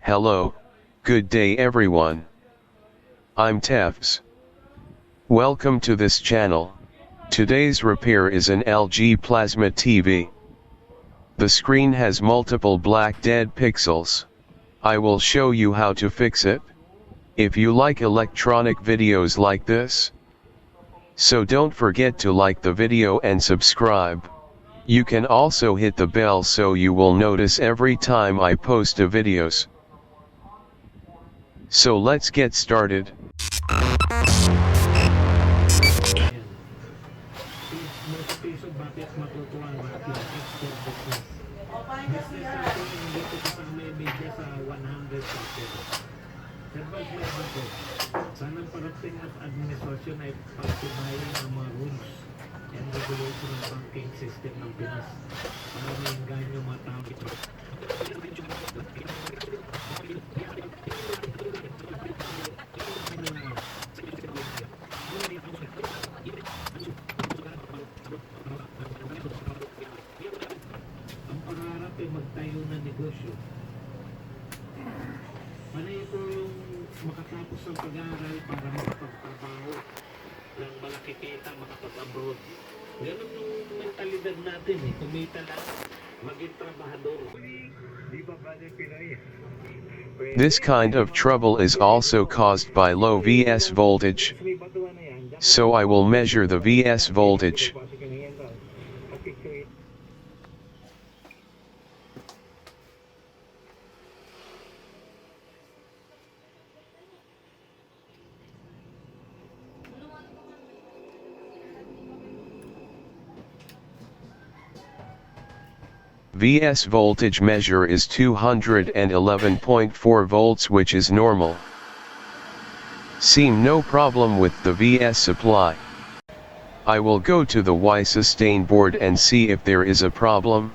Hello, good day everyone. I'm Tefs. Welcome to this channel. Today's repair is an LG Plasma TV. The screen has multiple black dead pixels. I will show you how to fix it. If you like electronic videos like this, so don't forget to like the video and subscribe. You can also hit the bell so you will notice every time I post a videos. So let's get started. Motivation bakit matutuwa ang ating export business. Business natin dito kasama yung media sa 100%. Advice lang ako, sana parating at administrasyon ay pagtibayin ang mga rules and regulation ng banking system ng Pinas para mainggan yung mga tao ito. Ang pangarap ay magtayo ng negosyo. Panay po yung makatapos ng pag-aaral para makapagtrabaho ng malaki kita, makapag-abroad. Ganun yung mentalidad natin eh. Kumita lang, maging trabahador. Di ba ba Pinoy? This kind of trouble is also caused by low VS voltage. So I will measure the VS voltage. VS voltage measure is 211.4 volts, which is normal. Seem no problem with the VS supply. I will go to the Y sustain board and see if there is a problem.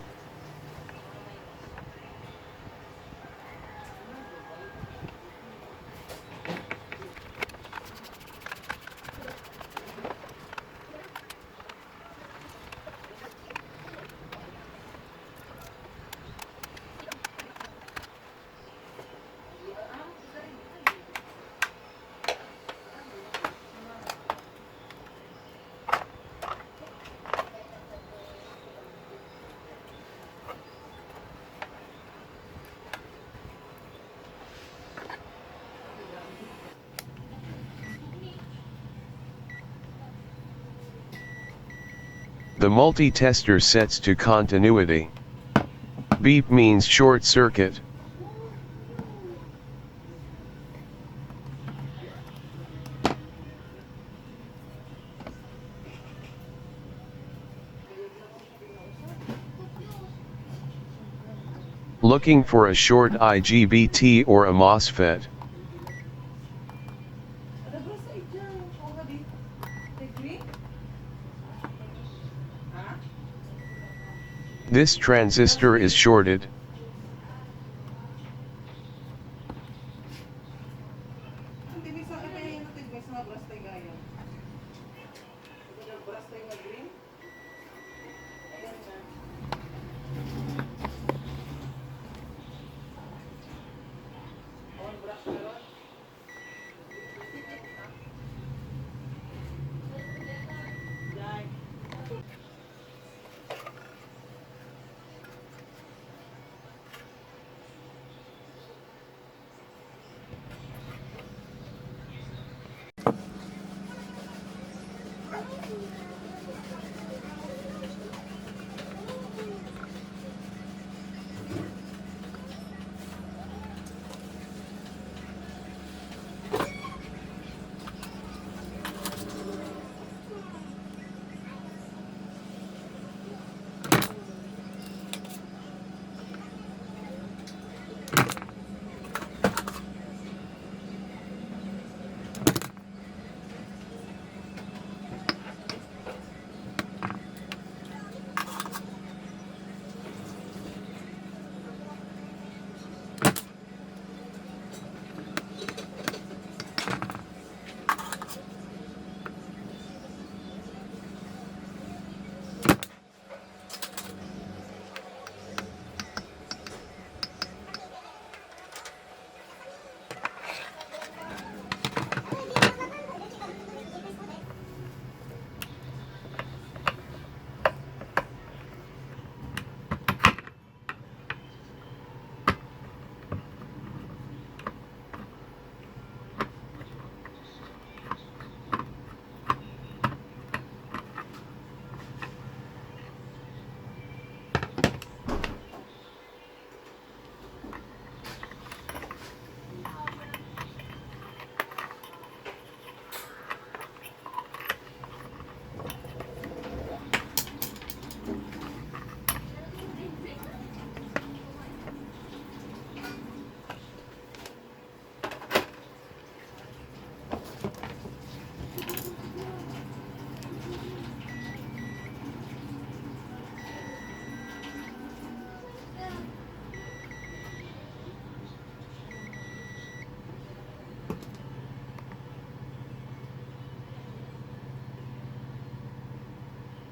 The multi-tester sets to continuity. Beep means short circuit. Looking for a short IGBT or a MOSFET. This transistor is shorted.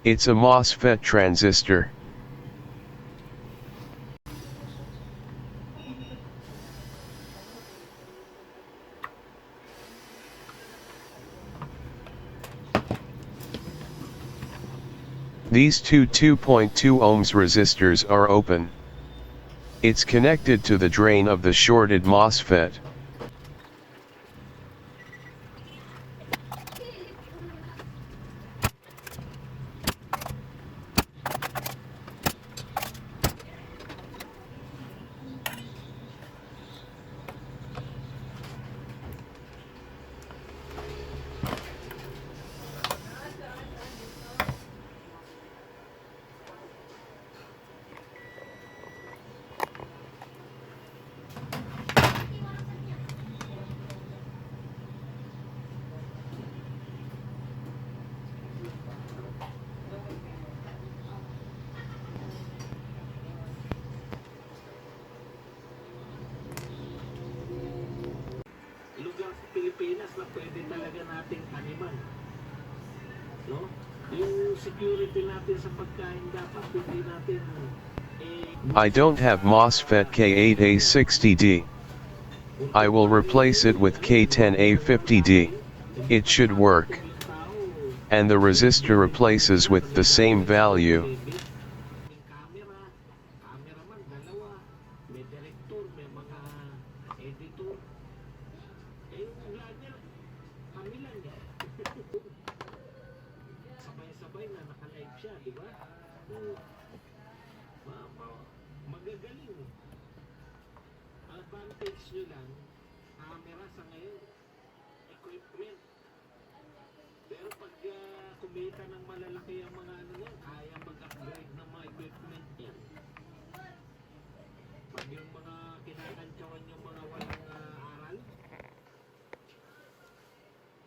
It's a MOSFET transistor. These two 2.2 ohms resistors are open. It's connected to the drain of the shorted MOSFET. Lugar sa Pilipinas na pwede talaga nating animan. No? Yung security natin sa pagkain dapat hindi natin I don't have MOSFET K8A60D. I will replace it with K10A50D. It should work. And the resistor replaces with the same value. cameraman, dalawa, may director, may mga editor. Yung vlog niya, kami lang yan. Sabay-sabay na naka-live siya, di ba? Magagaling. Advantage nyo lang, camera sa ngayon, equipment. Pero pag kumita ng malalaki ang mga ano yan, kaya mag-upgrade ng mga equipment yan. Pag yung mga kinakantsawan yung mga walang aral,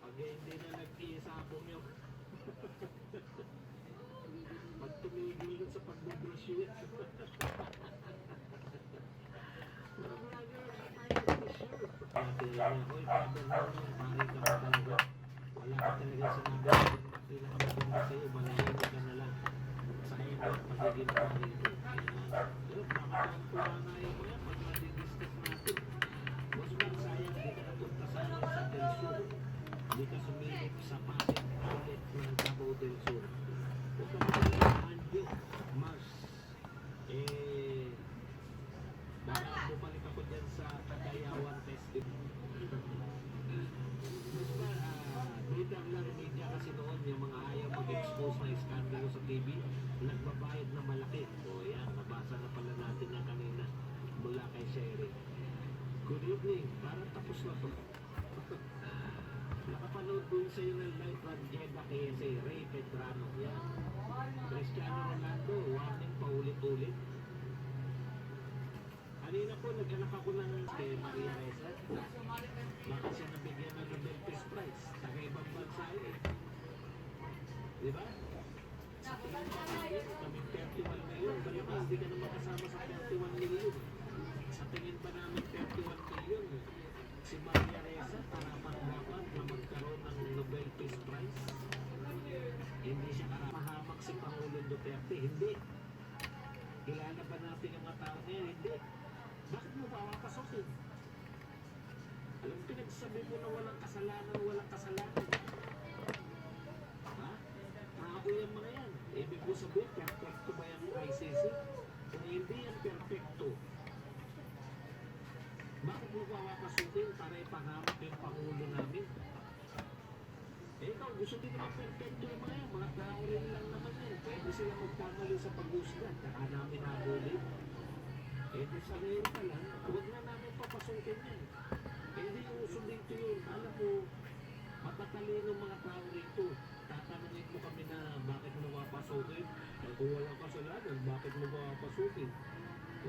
pag hindi na nag-iisabong yung pag tumigil sa pag-brush wala ka talaga sinabi pinaka-maganda sa'yo, manahimik ka na lang sa iyo at pagiging pari ko. Pero nakakangkuha nga yung mga pag nadidiscuss natin. Mas bang sayang, di ka napunta sa Del Sur, di ka sumilip sa Pasig outlet ng Davao del Sur. Huwag ka magalamaan yun, Mars. Baka bumalik ako dyan sa Cagayawan Festival. Twitter lang, media kasi noon yung mga ayaw mag-expose na iskandalo sa TV, nagbabayad na malaki. O yan, nabasa na pala natin yan kanina mula kay Sherry. Good evening, parang tapos na to. Nakapanood ko yung sa'yo ng live from Jeddah KSA, Ray Pedrano. Yan. Cristiano Ronaldo, warning paulit-ulit. Kanina po, nag-anak ako ng kay Maria Reza. Baka siya nabigyan ng Nobel Peace Prize. Taga-ibang bansa yun. Di ba? Sa tingin pa namin, kaming 31 million. Baka hindi ka naman kasama sa 31 million. Sa tingin pa namin 31 million. Si Maria Reza, karapat-dapat na magkaroon ng Nobel Peace Prize. Hindi siya karapahamak si Pangulong Duterte. Hindi. Kilala ba natin yung mga tao niya? Hindi. Bakit mo papapasokin? Alam mo, pinagsasabi mo na walang kasalanan. Ha? Tao yung mga yan. Ibig mo sabihin, perfecto ba yung ICC? Kung hindi yan perfecto, bakit mo papapasukin para ipangamak yung Pangulo namin? Ikaw, gusto din naman perfecto yung mga yan. Mga tao rin lang naman yan. Pwede sila magkamali sa pag-usgan. Kaya namin nabulit. Di sa ngayon pa lang, huwag na namin papasukin yan. Hindi uso dito yun. Alam mo, matatalino mga tao rito. Tatanungin mo kami na bakit mo papasukin. Kung walang kasalanan, bakit mo papasukin?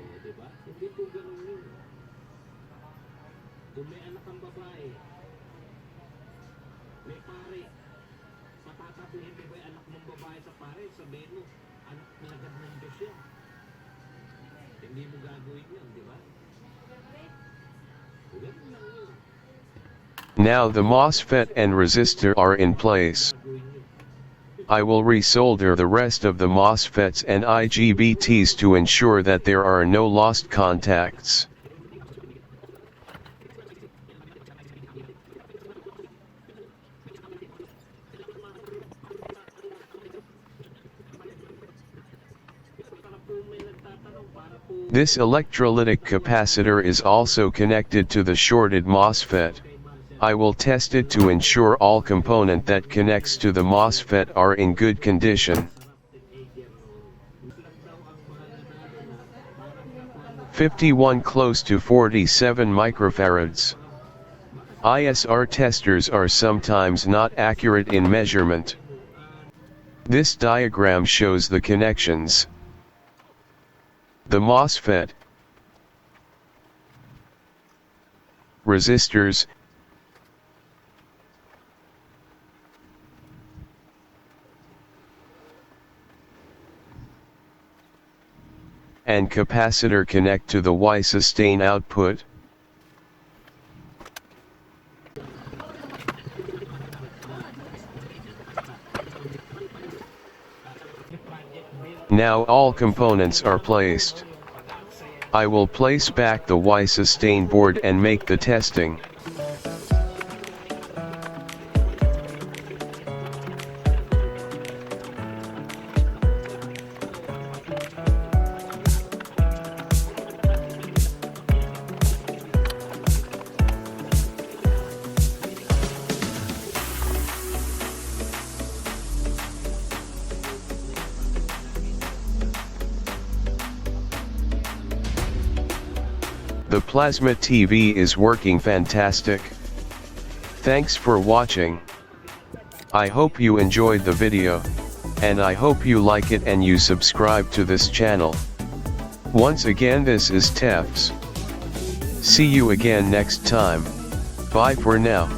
O, diba? Hindi po ganun yun. Kung may anak ang babae, may pare, matatabihin mo ba yung anak mong babae sa pare? Sabihin mo, anak nalagad ng Diyos yan. Hindi mo gagawin yan, di ba? Ganun lang yun. Now the MOSFET and resistor are in place. Gagawin yun. I will resolder the rest of the MOSFETs and IGBTs to ensure that there are no lost contacts. This electrolytic capacitor is also connected to the shorted MOSFET. I will test it to ensure all component that connects to the MOSFET are in good condition. 51 close to 47 microfarads. ISR testers are sometimes not accurate in measurement. This diagram shows the connections. The MOSFET, resistors, and capacitor connect to the Y sustain output. Now all components are placed. I will place back the Y sustain board and make the testing. The Plasma TV is working fantastic. Thanks for watching. I hope you enjoyed the video, and I hope you like it and you subscribe to this channel. Once again, this is Tefs. See you again next time. Bye for now.